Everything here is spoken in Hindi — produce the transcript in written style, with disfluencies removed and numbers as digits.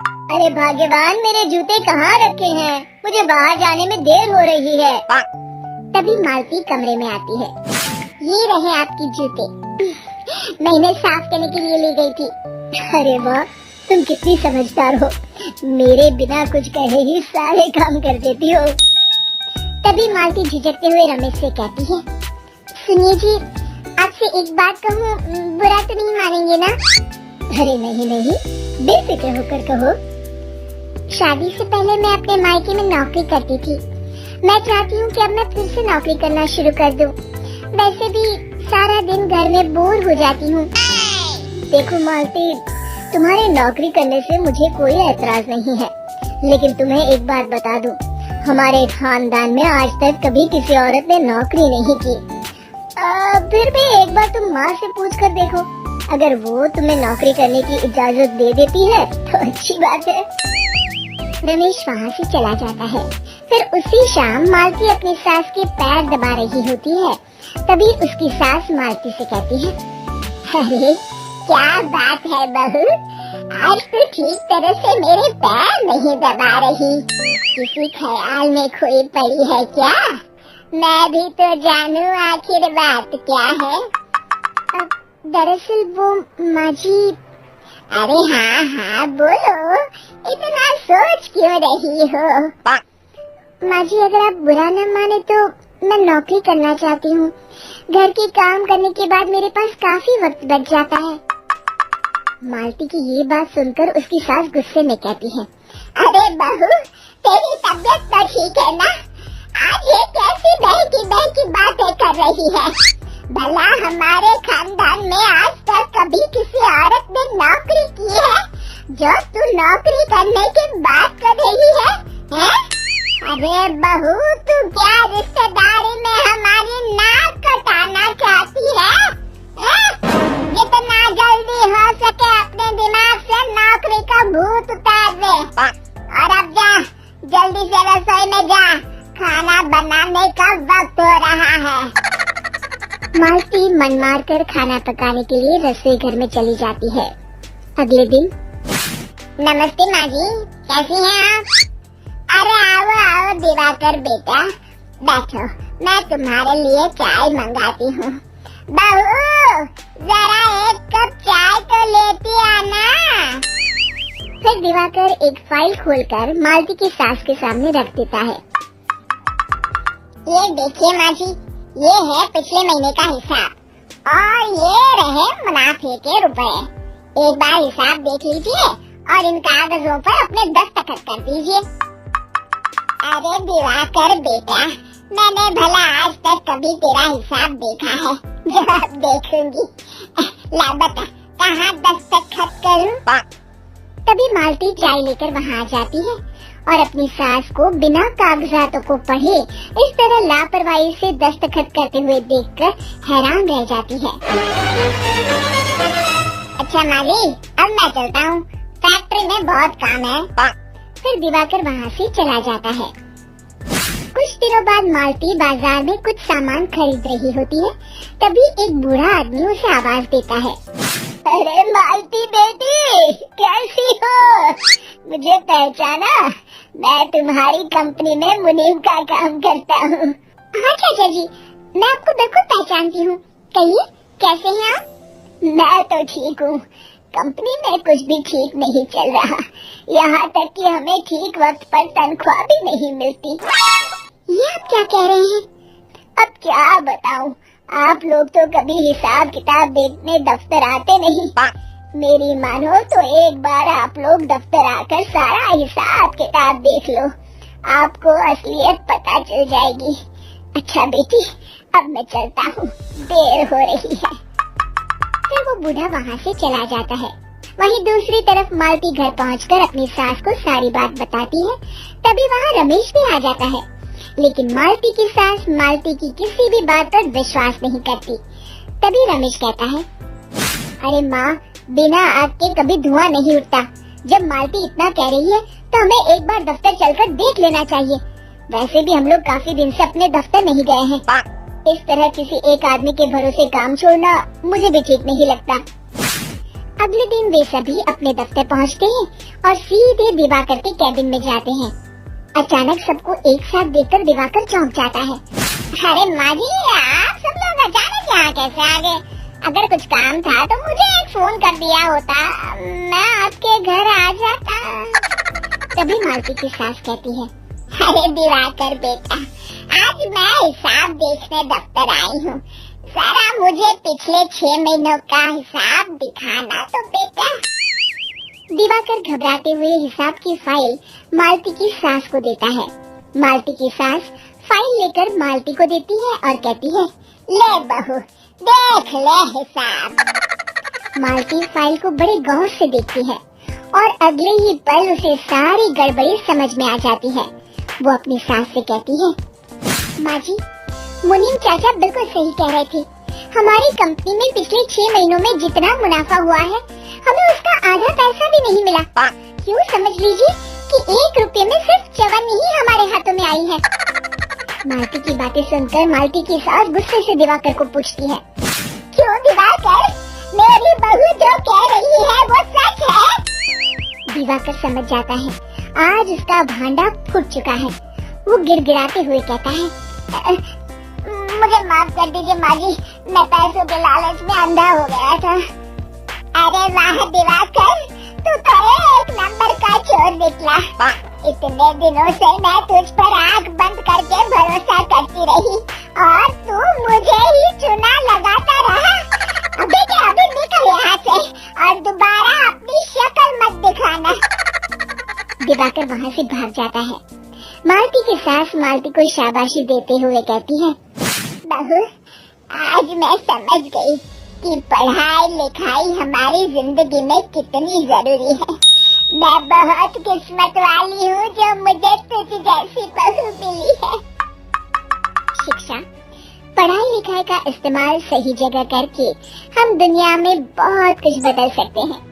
अरे भाग्यवान, मेरे जूते कहाँ रखे हैं? मुझे बाहर जाने में देर हो रही है। तभी मालती कमरे में आती है। ये रहे आपकी जूते, मैं इन्हें साफ करने के लिए ले गई थी। अरे वाह, तुम कितनी समझदार हो, मेरे बिना कुछ कहे ही सारे काम कर देती हो। तभी मालती झिझकते हुए रमेश से कहती है, सुनिए जी, आपसे एक बात कहूँ, बुरा तो नहीं मानेंगे ना? अरे नहीं नहीं, बेफिक्र होकर कहो। शादी से पहले मैं अपने मायके में नौकरी करती थी। मैं चाहती हूँ कि अब मैं फिर से नौकरी करना शुरू कर दूँ। वैसे भी सारा दिन घर में बोर हो जाती हूँ। देखो मालती, तुम्हारे नौकरी करने से मुझे कोई ऐतराज नहीं है, लेकिन तुम्हें एक बात बता दूं, हमारे खानदान में आज तक कभी किसी औरत ने नौकरी नहीं की। फिर भी एक बार तुम माँ से पूछ कर देखो, अगर वो तुम्हें नौकरी करने की इजाजत दे देती है तो अच्छी बात है। रमेश वहाँ से चला जाता है। फिर उसी शाम मालती अपनी सास के पैर दबा रही होती है। तभी उसकी सास मालती से कहती है, अरे क्या बात है बहू, आज तो ठीक तरह से मेरे पैर नहीं दबा रही, किसी ख्याल में खोई पड़ी है क्या? मैं भी तो जानूं आखिर बात क्या है। दरअसल वो माँ जी। अरे हाँ हाँ बोलो, इतना सोच क्यों रही हो? माँ जी, अगर आप बुरा न माने तो मैं नौकरी करना चाहती हूँ। घर के काम करने के बाद मेरे पास काफी वक्त बच जाता है। मालती की ये बात सुनकर उसकी सास गुस्से में कहती है, अरे बहू, तेरी तबीयत तो ठीक है ना? आज ये कैसी बहकी बातें कर रही है? भला हमारे खानदान में आज तक कभी किसी औरत ने नौकरी की है जो तू नौकरी करने की बात कर रही है? अरे बहू, तू क्या रिश्तेदारी में हमारी नाक कटाना चाहती है? जितना जल्दी हो सके अपने दिमाग से नौकरी का भूत उतार दे, और अब जा, जल्दी से रसोई में जा, खाना बनाने का वक्त हो रहा है। मालती मन मार कर खाना पकाने के लिए रसोई घर में चली जाती है। अगले दिन। नमस्ते माँ जी, कैसी हैं आप? अरे आओ आओ दिवाकर बेटा, बैठो, मैं तुम्हारे लिए चाय मंगाती हूँ। बहू, जरा एक कप चाय तो लेती आना। फिर दिवाकर एक फाइल खोलकर मालती की सास के सामने रख देता है। ये देखिए माँ जी, ये है पिछले महीने का हिसाब और ये रहे मुनाफे के रुपए। एक बार हिसाब देख लीजिए और इन कागजों पर अपने दस्तखत कर दीजिए। अरे दिवाकर बेटा, मैंने भला आज तक कभी तेरा हिसाब देखा है जो अब देखूंगी। ला बता, कहाँ दस्तखत करूं? तभी मालती चाय लेकर वहाँ आ जाती है और अपनी सास को बिना कागजातों को पढ़े इस तरह लापरवाही से दस्तखत करते हुए देखकर हैरान रह जाती है। अच्छा माली, अब मैं चलता हूँ, फैक्ट्री में बहुत काम है। फिर दिवाकर वहाँ से चला जाता है। कुछ दिनों बाद मालती बाजार में कुछ सामान खरीद रही होती है। तभी एक बूढ़ा आदमी उसे आवाज देता है, अरे मालती बेटी, कैसी हो? मुझे पहचाना? मैं तुम्हारी कंपनी में मुनीम का काम करता हूँ। हाँ चाचा जी, मैं आपको बिल्कुल पहचानती हूँ। कहिए, कैसे हैं आप? मैं तो ठीक हूँ, कंपनी में कुछ भी ठीक नहीं चल रहा, यहाँ तक कि हमें ठीक वक्त पर तनख्वाह भी नहीं मिलती। ये आप क्या कह रहे हैं? अब क्या बताऊँ, आप लोग तो कभी हिसाब किताब देखने दफ्तर आते नहीं। मेरी मानो तो एक बार आप लोग दफ्तर आकर सारा हिसाब किताब देख लो, आपको असलियत पता चल जाएगी। अच्छा बेटी, अब मैं चलता हूँ, देर हो रही है। फिर वो बूढ़ा वहाँ से चला जाता है। वहीं दूसरी तरफ मालती घर पहुँचकर अपनी सास को सारी बात बताती है। तभी वहाँ रमेश भी आ जाता है, लेकिन मालती की सास मालती की किसी भी बात पर विश्वास नहीं करती। तभी रमेश कहता है, अरे माँ, बिना आग के कभी धुआं नहीं उठता। जब मालती इतना कह रही है तो हमें एक बार दफ्तर चलकर देख लेना चाहिए। वैसे भी हम लोग काफी दिन से अपने दफ्तर नहीं गए हैं। इस तरह किसी एक आदमी के भरोसे काम छोड़ना मुझे भी ठीक नहीं लगता। अगले दिन वे सभी अपने दफ्तर पहुंचते हैं और सीधे दिवाकर के कैबिन में जाते हैं। अचानक सबको एक साथ देखकर दिवाकर चौंक जाता है। अरे माँ जी, आप सब लोग अचानक यहाँ कैसे आ गए? अगर कुछ काम था तो मुझे एक फोन कर दिया होता, मैं आपके घर आ जाता। तभी मालती की सास कहती है, अरे दिवाकर बेटा, आज मैं हिसाब देखने दफ्तर आई हूँ, जरा मुझे पिछले 6 महीनों का हिसाब दिखाना तो बेटा। दिवाकर घबराते हुए हिसाब की फाइल मालती की सास को देता है। मालती की सास फाइल लेकर मालती को देती है और कहती है, ले बहू, देख ले हिसाब। मालती फाइल को बड़े गौर से देखती है और अगले ही पल उसे सारी गड़बड़ी समझ में आ जाती है। वो अपनी सास से कहती है, माँ जी, मुनीम चाचा बिल्कुल सही कह रहे थे। हमारी कंपनी में पिछले 6 महीनों में जितना मुनाफा हुआ है, हमें उसका आधा पैसा भी नहीं मिला। क्यों समझ लीजिए कि 1 रुपए में सिर्फ चवन्नी ही हमारे हाथों में आई है। मालती की बातें सुनकर मालती की सास गुस्से से दिवाकर को पूछती है, क्यों दिवाकर, मेरी बहू जो कह रही है वो सच है? दिवाकर समझ जाता है आज उसका भांडा फूट चुका है। वो गिड़गिड़ाते हुए कहता है, मुझे माफ कर दीजिए माँ जी, मैं पैसों के लालच में अंधा हो गया था। अरे वाह दिवाकर, तू तो एक नंबर का चोर निकला। इतने दिनों से मैं तुझ पर आंख बंद करके भरोसा करती रही और तू मुझे ही चुना लगाता रहा। अभी के अभी निकल यहाँ से और दोबारा अपनी शक्ल मत दिखाना। दिवाकर वहाँ से भाग जाता है। मालती की सास मालती को शाबाशी देते हुए कहती है, बहू, आज मैं समझ गई कि पढ़ाई लिखाई हमारी जिंदगी में कितनी जरूरी है। मैं बहुत किस्मत वाली हूँ जो मुझे तुझ जैसी बहू मिली है। शिक्षा, पढ़ाई लिखाई का इस्तेमाल सही जगह करके हम दुनिया में बहुत कुछ बदल सकते हैं।